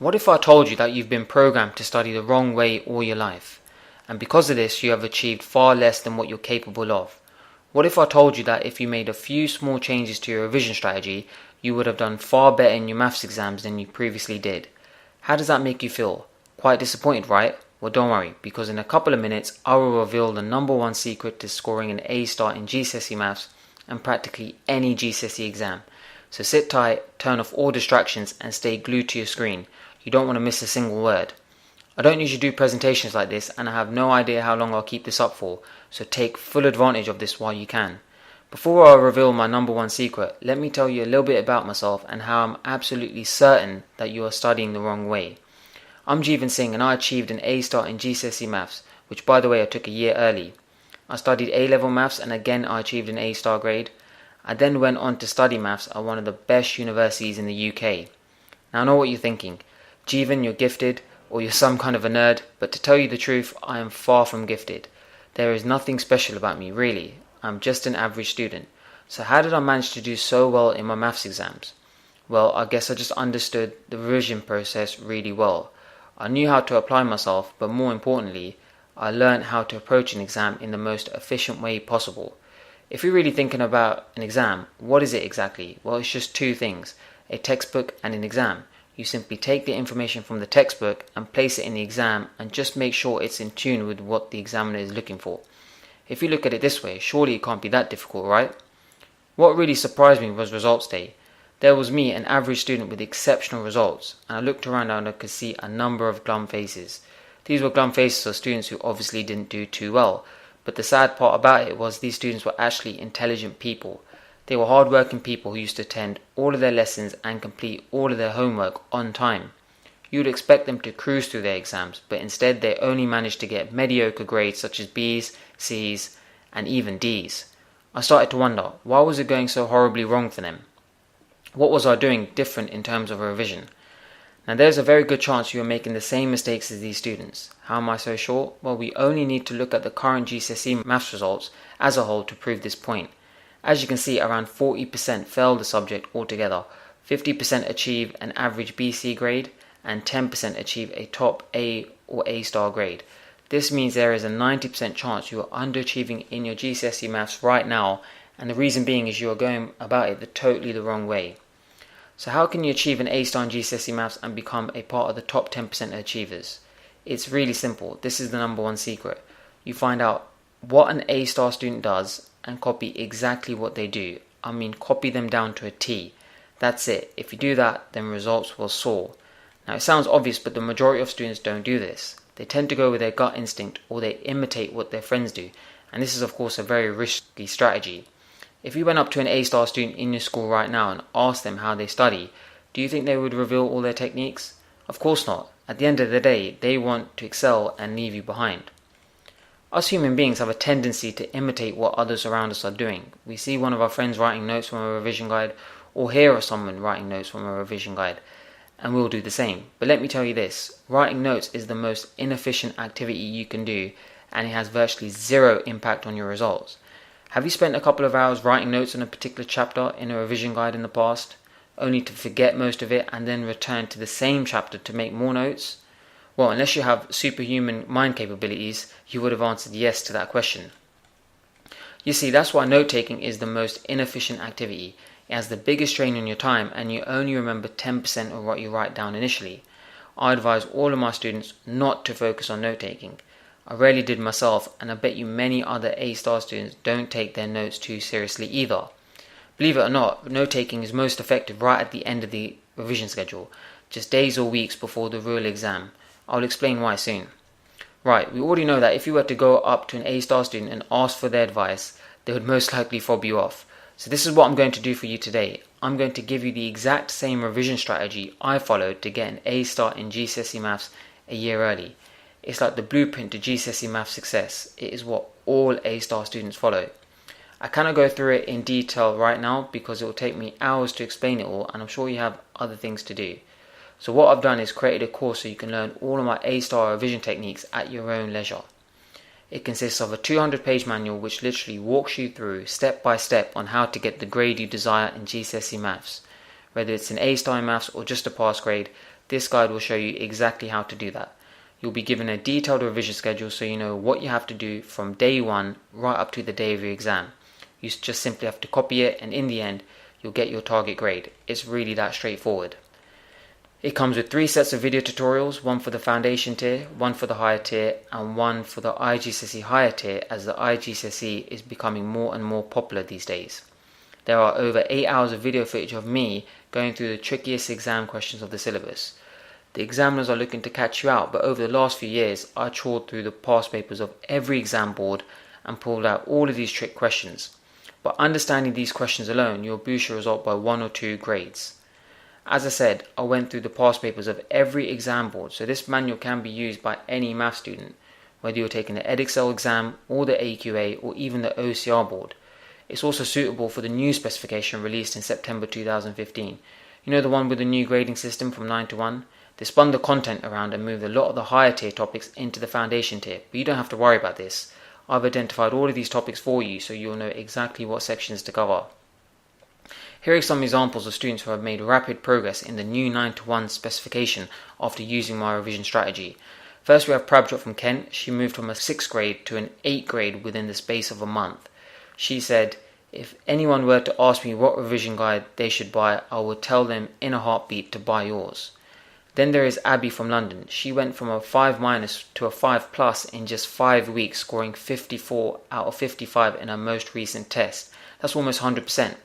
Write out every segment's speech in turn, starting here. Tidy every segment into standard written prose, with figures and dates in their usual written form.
What if I told you that you've been programmed to study the wrong way all your life, and because of this you have achieved far less than what you're capable of? What if I told you that if you made a few small changes to your revision strategy, you would have done far better in your maths exams than you previously did? How does that make you feel? Quite disappointed, right? Well, don't worry, because in a couple of minutes I will reveal the number one secret to scoring an A star in GCSE Maths and practically any GCSE exam. So sit tight, turn off all distractions and stay glued to your screen. You don't want to miss a single word. I don't usually do presentations like this and I have no idea how long I'll keep this up for, so take full advantage of this while you can. Before I reveal my number one secret, let me tell you a little bit about myself and how I'm absolutely certain that you are studying the wrong way. I'm Jeevan Singh and I achieved an A star in GCSE Maths, which by the way I took a year early. I studied A-level Maths and again I achieved an A star grade. I then went on to study Maths at one of the best universities in the UK. Now I know what you're thinking. Jeevan, you're gifted, or you're some kind of a nerd, but to tell you the truth, I am far from gifted. There is nothing special about me, really. I'm just an average student. So how did I manage to do so well in my maths exams? Well, I guess I just understood the revision process really well. I knew how to apply myself, but more importantly, I learned how to approach an exam in the most efficient way possible. If you're really thinking about an exam, what is it exactly? Well, it's just two things, a textbook and an exam. You simply take the information from the textbook and place it in the exam and just make sure it's in tune with what the examiner is looking for. If you look at it this way, surely it can't be that difficult, right? What really surprised me was results day. There was me, an average student with exceptional results, and I looked around and I could see a number of glum faces. These were glum faces of students who obviously didn't do too well, but the sad part about it was these students were actually intelligent people. They were hard-working people who used to attend all of their lessons and complete all of their homework on time. You would expect them to cruise through their exams, but instead they only managed to get mediocre grades such as B's, C's, and even D's. I started to wonder, why was it going so horribly wrong for them? What was I doing different in terms of revision? Now there's a very good chance you are making the same mistakes as these students. How am I so sure? Well, we only need to look at the current GCSE Maths results as a whole to prove this point. As you can see, around 40% failed the subject altogether, 50% achieve an average BC grade, and 10% achieve a top A or A star grade. This means there is a 90% chance you are underachieving in your GCSE Maths right now, and the reason being is you are going about it totally the wrong way. So how can you achieve an A star in GCSE Maths and become a part of the top 10% achievers? It's really simple. This is the number one secret. You find out what an A star student does and copy exactly what they do. I mean, copy them down to a T. That's it. If you do that, then results will soar. Now it sounds obvious, but the majority of students don't do this. They tend to go with their gut instinct or they imitate what their friends do. And this is of course a very risky strategy. If you went up to an A star student in your school right now and asked them how they study, do you think they would reveal all their techniques? Of course not. At the end of the day, they want to excel and leave you behind. Us human beings have a tendency to imitate what others around us are doing. We see one of our friends writing notes from a revision guide or hear of someone writing notes from a revision guide, and we'll do the same. But let me tell you this, writing notes is the most inefficient activity you can do and it has virtually zero impact on your results. Have you spent a couple of hours writing notes on a particular chapter in a revision guide in the past, only to forget most of it and then return to the same chapter to make more notes? Well, unless you have superhuman mind capabilities, you would have answered yes to that question. You see, that's why note-taking is the most inefficient activity. It has the biggest strain on your time and you only remember 10% of what you write down initially. I advise all of my students not to focus on note-taking. I rarely did myself, and I bet you many other A-star students don't take their notes too seriously either. Believe it or not, note-taking is most effective right at the end of the revision schedule, just days or weeks before the real exam. I'll explain why soon. Right, we already know that if you were to go up to an A-star student and ask for their advice, they would most likely fob you off. So this is what I'm going to do for you today. I'm going to give you the exact same revision strategy I followed to get an A-star in GCSE Maths a year early. It's like the blueprint to GCSE Maths success. It is what all A-star students follow. I cannot go through it in detail right now because it will take me hours to explain it all and I'm sure you have other things to do. So what I've done is created a course so you can learn all of my A-star revision techniques at your own leisure. It consists of a 200-page manual which literally walks you through step by step on how to get the grade you desire in GCSE Maths. Whether it's an A-star in Maths or just a pass grade, This guide will show you exactly how to do that. You'll be given a detailed revision schedule so you know what you have to do from day one right up to the day of your exam. You just simply have to copy it, and in the end, you'll get your target grade. It's really that straightforward. It comes with 3 sets of video tutorials, one for the foundation tier, one for the higher tier, and one for the IGCSE higher tier, as the IGCSE is becoming more and more popular these days. There are over 8 hours of video footage of me going through the trickiest exam questions of the syllabus. The examiners are looking to catch you out, but over the last few years, I trawled through the past papers of every exam board and pulled out all of these trick questions. By understanding these questions alone, you'll boost your result by 1 or 2 grades. As I said, I went through the past papers of every exam board, so this manual can be used by any math student, whether you're taking the Edexcel exam or the AQA or even the OCR board. It's also suitable for the new specification released in September 2015. You know, the one with the new grading system from 9 to 1? They spun the content around and moved a lot of the higher tier topics into the foundation tier, but you don't have to worry about this. I've identified all of these topics for you so you'll know exactly what sections to cover. Here are some examples of students who have made rapid progress in the new 9 to 1 specification after using my revision strategy. First, we have Prabjot from Kent. She moved from a 6th grade to an 8th grade within the space of a month. She said, "If anyone were to ask me what revision guide they should buy, I would tell them in a heartbeat to buy yours." Then there is Abby from London. She went from a 5- to a 5+ in just 5 weeks, scoring 54 out of 55 in her most recent test. That's almost 100%.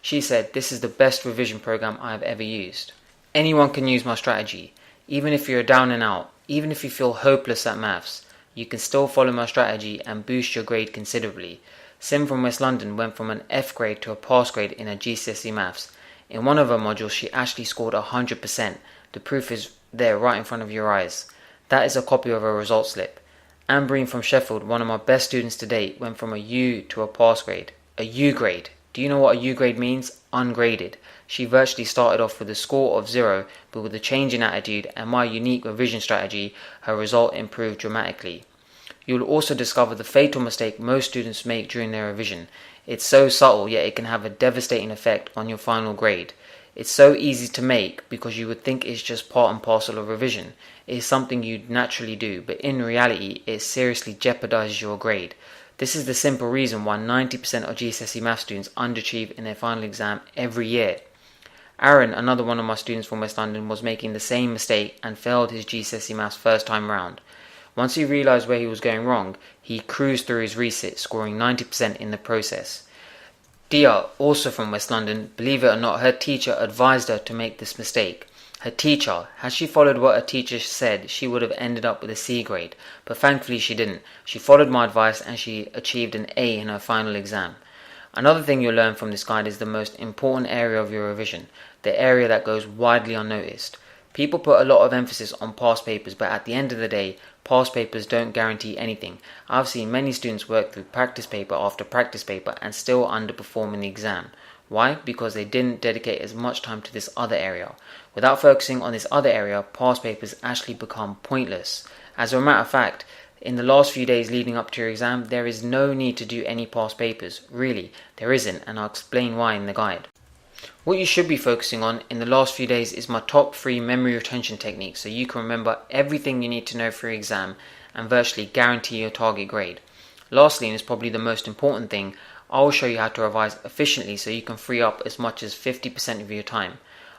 She said, "This is the best revision program I have ever used." Anyone can use my strategy. Even if you're down and out, even if you feel hopeless at maths, you can still follow my strategy and boost your grade considerably. Sim from West London went from an F grade to a pass grade in her GCSE Maths. In one of her modules, she actually scored 100%. The proof is there right in front of your eyes. That is a copy of her result slip. Anne Breen from Sheffield, one of my best students to date, went from a U to a pass grade. A U grade. Do you know what a U grade means? Ungraded. She virtually started off with a score of 0, but with a change in attitude and my unique revision strategy, her result improved dramatically. You will also discover the fatal mistake most students make during their revision. It's so subtle, yet it can have a devastating effect on your final grade. It's so easy to make because you would think it's just part and parcel of revision. It is something you'd naturally do, but in reality, it seriously jeopardizes your grade. This is the simple reason why 90% of GCSE Maths students underachieve in their final exam every year. Aaron, another one of my students from West London, was making the same mistake and failed his GCSE Maths first time round. Once he realised where he was going wrong, he cruised through his resit, scoring 90% in the process. Dia, also from West London, believe it or not, her teacher advised her to make this mistake. Her teacher, had she followed what her teacher said, she would have ended up with a C grade, but thankfully she didn't. She followed my advice and she achieved an A in her final exam. Another thing you'll learn from this guide is the most important area of your revision, the area that goes widely unnoticed. People put a lot of emphasis on past papers, but at the end of the day, past papers don't guarantee anything. I've seen many students work through practice paper after practice paper and still underperform in the exam. Why? Because they didn't dedicate as much time to this other area. Without focusing on this other area, past papers actually become pointless. As a matter of fact, in the last few days leading up to your exam, there is no need to do any past papers. Really, there isn't, and I'll explain why in the guide. What you should be focusing on in the last few days is my top 3 memory retention techniques so you can remember everything you need to know for your exam and virtually guarantee your target grade. Lastly, and is probably the most important thing, I will show you how to revise efficiently so you can free up as much as 50% of your time.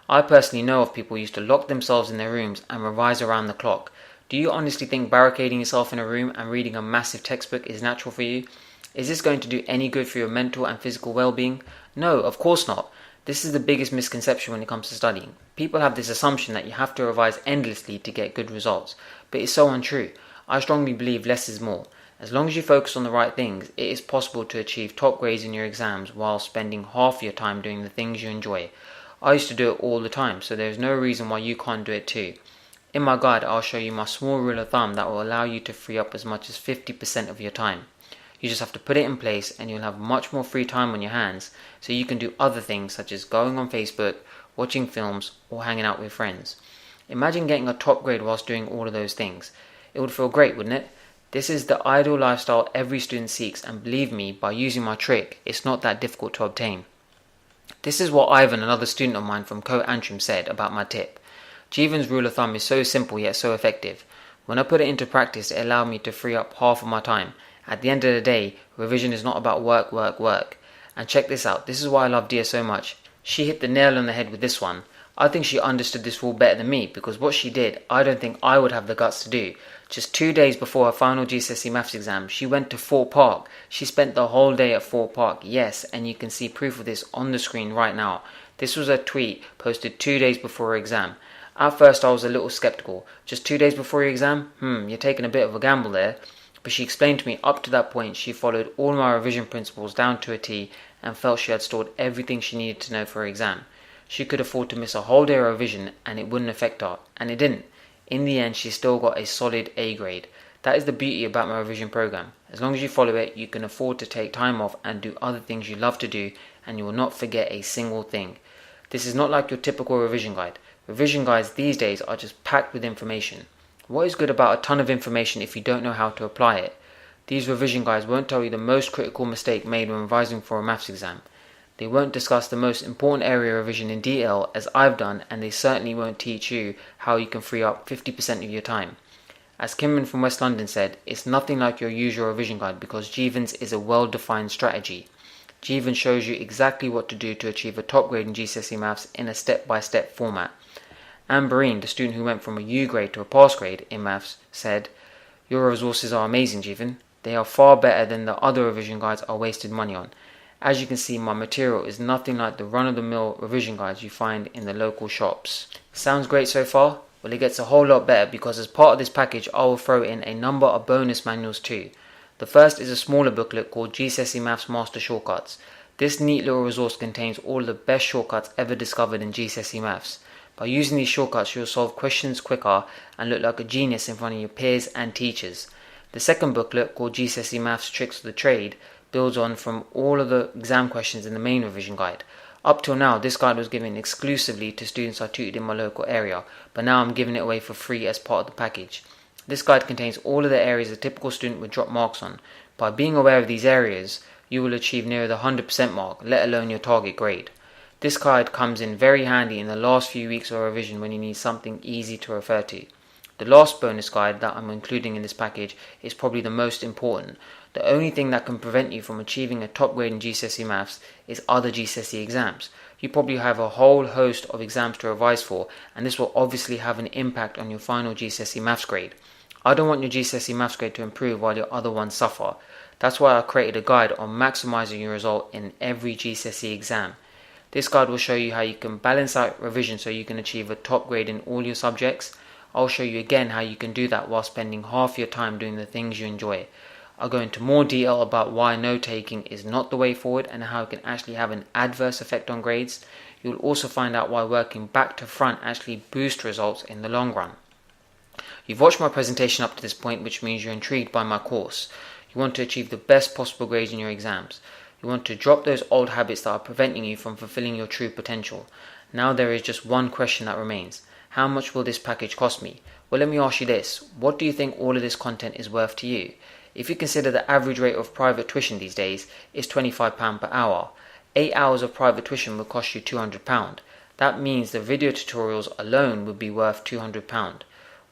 I personally know of people who used to lock themselves in their rooms and revise around the clock. Do you honestly think barricading yourself in a room and reading a massive textbook is natural for you? Is this going to do any good for your mental and physical well-being? No, of course not. This is the biggest misconception when it comes to studying. People have this assumption that you have to revise endlessly to get good results, but it's so untrue. I strongly believe less is more. As long as you focus on the right things, it is possible to achieve top grades in your exams while spending half your time doing the things you enjoy. I used to do it all the time, so there is no reason why you can't do it too. In my guide, I'll show you my small rule of thumb that will allow you to free up as much as 50% of your time. You just have to put it in place and you'll have much more free time on your hands so you can do other things such as going on Facebook, watching films, or hanging out with friends. Imagine getting a top grade whilst doing all of those things. It would feel great, wouldn't it? This is the ideal lifestyle every student seeks, and believe me, by using my trick, it's not that difficult to obtain. This is what Ivan, another student of mine from Co Antrim, said about my tip. Jeevan's rule of thumb is so simple yet so effective. When I put it into practice, it allowed me to free up half of my time. At the end of the day, revision is not about work, work, work. And check this out, this is why I love Dia so much. She hit the nail on the head with this one. I think she understood this rule better than me, because what she did, I don't think I would have the guts to do. Just 2 days before her final GCSE Maths exam, she went to Fort Park. She spent the whole day at Fort Park, yes, and you can see proof of this on the screen right now. This was a tweet posted 2 days before her exam. At first I was a little skeptical. Just 2 days before your exam? You're taking a bit of a gamble there. But she explained to me up to that point she followed all my revision principles down to a T and felt she had stored everything she needed to know for her exam. She could afford to miss a whole day of revision and it wouldn't affect her, and it didn't. In the end, she still got a solid A grade. That is the beauty about my revision program. As long as you follow it, you can afford to take time off and do other things you love to do, and you will not forget a single thing. This is not like your typical revision guide. Revision guides these days are just packed with information. What is good about a ton of information if you don't know how to apply it? These revision guides won't tell you the most critical mistake made when revising for a maths exam. They won't discuss the most important area of revision in detail as I've done, and they certainly won't teach you how you can free up 50% of your time. As Kimran from West London said, it's nothing like your usual revision guide because Jeevan's is a well-defined strategy. Jeevan shows you exactly what to do to achieve a top grade in GCSE Maths in a step-by-step format. Amberine, the student who went from a U grade to a pass grade in Maths, said, "Your resources are amazing, Jeevan. They are far better than the other revision guides I wasted money on. As you can see, my material is nothing like the run-of-the-mill revision guides you find in the local shops." Sounds great so far? Well, it gets a whole lot better because as part of this package I will throw in a number of bonus manuals too. The first is a smaller booklet called GCSE Maths Master Shortcuts. This neat little resource contains all the best shortcuts ever discovered in GCSE Maths. By using these shortcuts, you'll solve questions quicker and look like a genius in front of your peers and teachers. The second booklet, called GCSE Maths Tricks of the Trade, builds on from all of the exam questions in the main revision guide. Up till now, this guide was given exclusively to students I tutored in my local area, but now I'm giving it away for free as part of the package. This guide contains all of the areas a typical student would drop marks on. By being aware of these areas, you will achieve near the 100% mark, let alone your target grade. This guide comes in very handy in the last few weeks of revision when you need something easy to refer to. The last bonus guide that I'm including in this package is probably the most important. The only thing that can prevent you from achieving a top grade in GCSE Maths is other GCSE exams. You probably have a whole host of exams to revise for, and this will obviously have an impact on your final GCSE Maths grade. I don't want your GCSE Maths grade to improve while your other ones suffer. That's why I created a guide on maximising your result in every GCSE exam. This guide will show you how you can balance out revision so you can achieve a top grade in all your subjects. I'll show you again how you can do that while spending half your time doing the things you enjoy. I'll go into more detail about why note-taking is not the way forward and how it can actually have an adverse effect on grades. You'll also find out why working back to front actually boosts results in the long run. You've watched my presentation up to this point, which means you're intrigued by my course. You want to achieve the best possible grades in your exams. You want to drop those old habits that are preventing you from fulfilling your true potential. Now there is just one question that remains. How much will this package cost me? Well, let me ask you this. What do you think all of this content is worth to you? If you consider the average rate of private tuition these days is £25 per hour, 8 hours of private tuition will cost you £200. That means the video tutorials alone would be worth £200.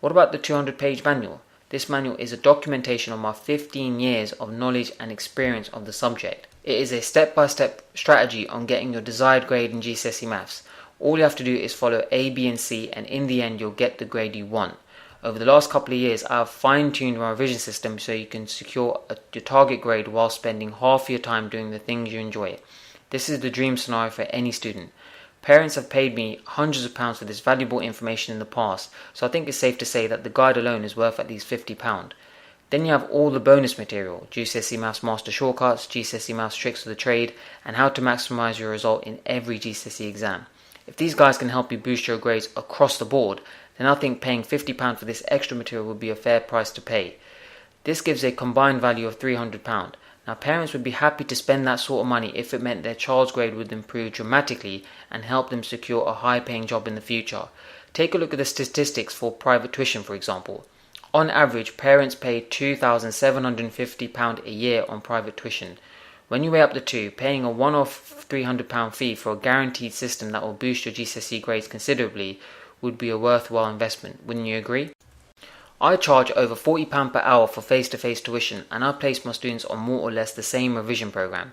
What about the 200-page manual? This manual is a documentation of my 15 years of knowledge and experience of the subject. It is a step-by-step strategy on getting your desired grade in GCSE Maths. All you have to do is follow A, B and C, and in the end you'll get the grade you want. Over the last couple of years I have fine-tuned my revision system so you can secure your target grade while spending half your time doing the things you enjoy. This is the dream scenario for any student. Parents have paid me hundreds of pounds for this valuable information in the past, so I think it's safe to say that the guide alone is worth at least £50. Then you have all the bonus material, GCSE Maths Master Shortcuts, GCSE Maths Tricks of the Trade, and how to maximise your result in every GCSE exam. If these guides can help you boost your grades across the board, then I think paying £50 for this extra material would be a fair price to pay. This gives a combined value of £300. Now parents would be happy to spend that sort of money if it meant their child's grade would improve dramatically and help them secure a high-paying job in the future. Take a look at the statistics for private tuition, for example. On average, parents pay £2,750 a year on private tuition. When you weigh up the two, paying a one-off £300 fee for a guaranteed system that will boost your GCSE grades considerably would be a worthwhile investment, wouldn't you agree? I charge over £40 per hour for face-to-face tuition, and I place my students on more or less the same revision program.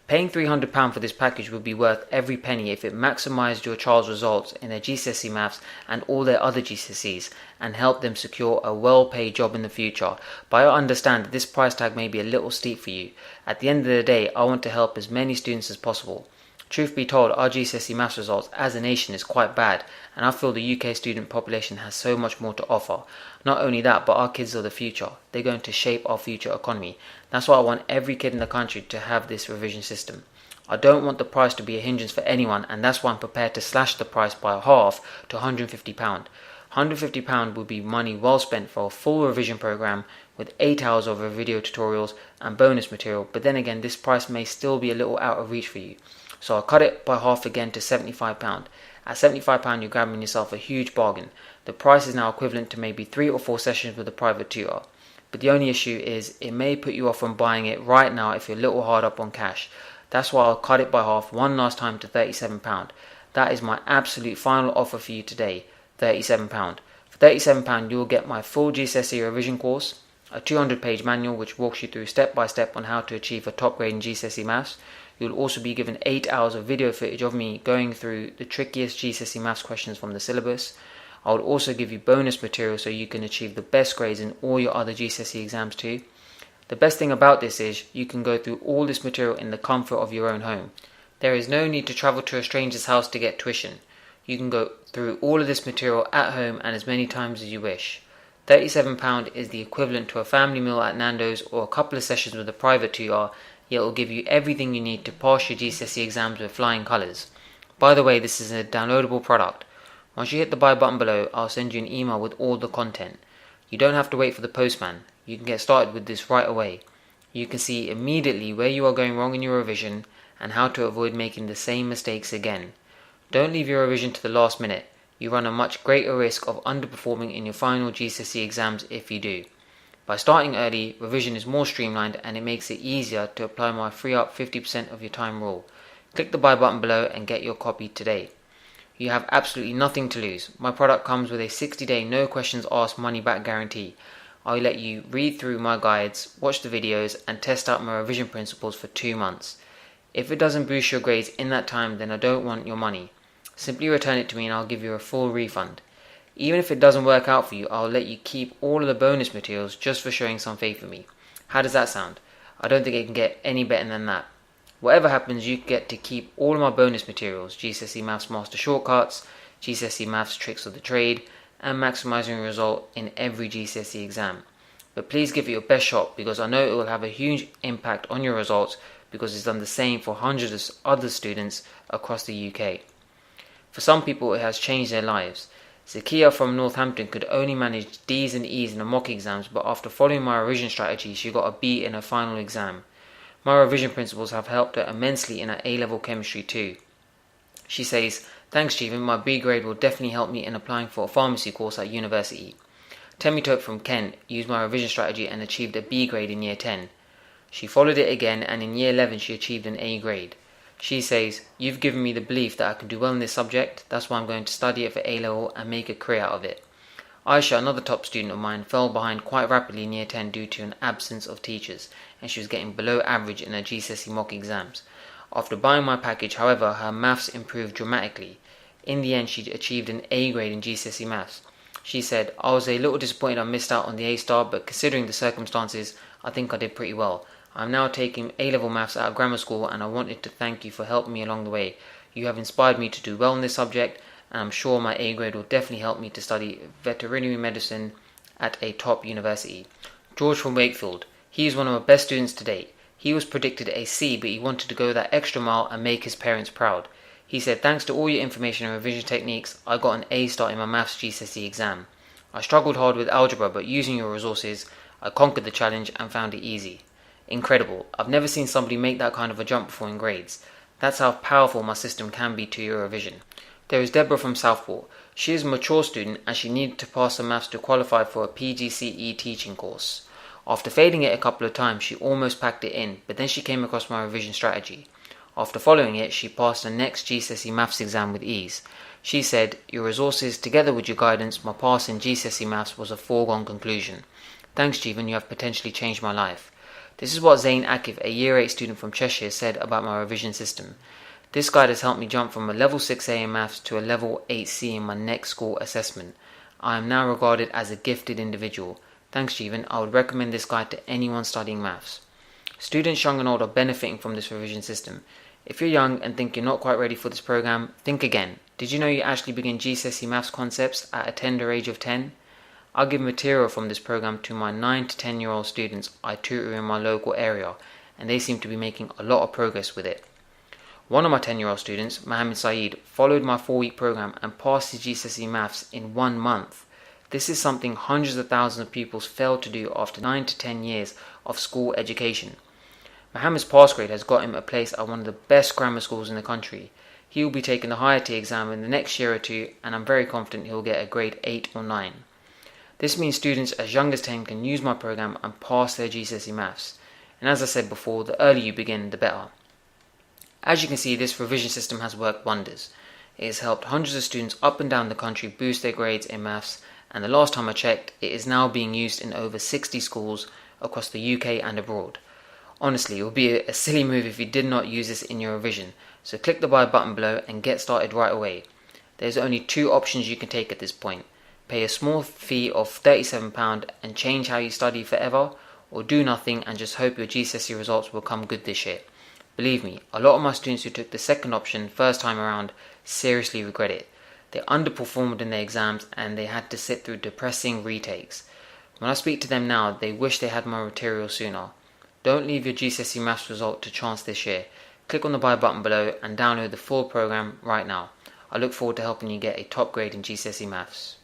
Paying £300 for this package would be worth every penny if it maximised your child's results in their GCSE Maths and all their other GCSEs and helped them secure a well-paid job in the future. But I understand that this price tag may be a little steep for you. At the end of the day, I want to help as many students as possible. Truth be told, our GCSE Maths results as a nation is quite bad, and I feel the UK student population has so much more to offer. Not only that, but our kids are the future. They're going to shape our future economy. That's why I want every kid in the country to have this revision system. I don't want the price to be a hindrance for anyone, and that's why I'm prepared to slash the price by half to £150. £150 would be money well spent for a full revision program with 8 hours of video tutorials and bonus material, but then again, this price may still be a little out of reach for you. So I'll cut it by half again to £75. At £75 you're grabbing yourself a huge bargain. The price is now equivalent to maybe 3 or 4 sessions with a private tutor. But the only issue is it may put you off from buying it right now if you're a little hard up on cash. That's why I'll cut it by half one last time to £37. That is my absolute final offer for you today, £37. For £37 you'll get my full GCSE revision course, a 200-page manual which walks you through step by step on how to achieve a top grade in GCSE Maths. You'll also be given 8 hours of video footage of me going through the trickiest GCSE Maths questions from the syllabus. I will also give you bonus material so you can achieve the best grades in all your other GCSE exams too. The best thing about this is you can go through all this material in the comfort of your own home. There is no need to travel to a stranger's house to get tuition. You can go through all of this material at home and as many times as you wish. £37 is the equivalent to a family meal at Nando's or a couple of sessions with a private tutor, yet it will give you everything you need to pass your GCSE exams with flying colours. By the way, this is a downloadable product. Once you hit the buy button below, I'll send you an email with all the content. You don't have to wait for the postman. You can get started with this right away. You can see immediately where you are going wrong in your revision and how to avoid making the same mistakes again. Don't leave your revision to the last minute. You run a much greater risk of underperforming in your final GCSE exams if you do. By starting early, revision is more streamlined and it makes it easier to apply my free up 50% of your time rule. Click the buy button below and get your copy today. You have absolutely nothing to lose. My product comes with a 60-day no questions asked money back guarantee. I'll let you read through my guides, watch the videos and test out my revision principles for 2 months. If it doesn't boost your grades in that time, then I don't want your money. Simply return it to me and I'll give you a full refund. Even if it doesn't work out for you, I'll let you keep all of the bonus materials just for showing some faith in me. How does that sound? I don't think it can get any better than that. Whatever happens, you get to keep all of my bonus materials, GCSE Maths Master Shortcuts, GCSE Maths Tricks of the Trade, and maximising your result in every GCSE exam. But please give it your best shot because I know it will have a huge impact on your results because it's done the same for hundreds of other students across the UK. For some people, it has changed their lives. Zakia from Northampton could only manage D's and E's in the mock exams, but after following my revision strategy, she got a B in her final exam. My revision principles have helped her immensely in her A-level chemistry too. She says, "Thanks Jeevan, my B grade will definitely help me in applying for a pharmacy course at university." Temitope from Kent used my revision strategy and achieved a B grade in year 10. She followed it again and in year 11 she achieved an A grade. She says, "You've given me the belief that I can do well in this subject, that's why I'm going to study it for A-level and make a career out of it." Aisha, another top student of mine, fell behind quite rapidly in year 10 due to an absence of teachers, and she was getting below average in her GCSE mock exams. After buying my package, however, her maths improved dramatically. In the end, she achieved an A grade in GCSE Maths. She said, "I was a little disappointed I missed out on the A star, but considering the circumstances, I think I did pretty well. I'm now taking A-level maths out of grammar school and I wanted to thank you for helping me along the way. You have inspired me to do well in this subject and I'm sure my A grade will definitely help me to study veterinary medicine at a top university." George from Wakefield. He is one of my best students to date. He was predicted a C, but he wanted to go that extra mile and make his parents proud. He said, "Thanks to all your information and revision techniques, I got an A star in my maths GCSE exam. I struggled hard with algebra, but using your resources, I conquered the challenge and found it easy." Incredible. I've never seen somebody make that kind of a jump before in grades. That's how powerful my system can be to your revision. There is Deborah from Southport. She is a mature student and she needed to pass her maths to qualify for a PGCE teaching course. After failing it a couple of times, she almost packed it in, but then she came across my revision strategy. After following it, she passed her next GCSE Maths exam with ease. She said, "Your resources, together with your guidance, my pass in GCSE Maths was a foregone conclusion. Thanks, Jeevan, you have potentially changed my life." This is what Zain Akif, a Year 8 student from Cheshire, said about my revision system. "This guide has helped me jump from a level 6A in Maths to a level 8C in my next school assessment. I am now regarded as a gifted individual. Thanks, Jeevan. I would recommend this guide to anyone studying Maths." Students young and old are benefiting from this revision system. If you're young and think you're not quite ready for this program, think again. Did you know you actually begin GCSE Maths concepts at a tender age of 10? I give material from this program to my 9 to 10-year-old students I tutor in my local area, and they seem to be making a lot of progress with it. One of my 10-year-old students, Mohammed Saeed, followed my 4-week program and passed his GCSE Maths in 1 month. This is something hundreds of thousands of pupils fail to do after 9 to 10 years of school education. Mohammed's pass grade has got him a place at one of the best grammar schools in the country. He will be taking the higher tier exam in the next year or two, and I'm very confident he will get a grade 8 or 9. This means students as young as 10 can use my program and pass their GCSE Maths. And as I said before, the earlier you begin, the better. As you can see, this revision system has worked wonders. It has helped hundreds of students up and down the country boost their grades in Maths, and the last time I checked, it is now being used in over 60 schools across the UK and abroad. Honestly, it would be a silly move if you did not use this in your revision, so click the buy button below and get started right away. There's only 2 options you can take at this point. Pay a small fee of £37 and change how you study forever, or do nothing and just hope your GCSE results will come good this year. Believe me, a lot of my students who took the second option first time around seriously regret it. They underperformed in their exams and they had to sit through depressing retakes. When I speak to them now, they wish they had my material sooner. Don't leave your GCSE Maths result to chance this year. Click on the buy button below and download the full program right now. I look forward to helping you get a top grade in GCSE Maths.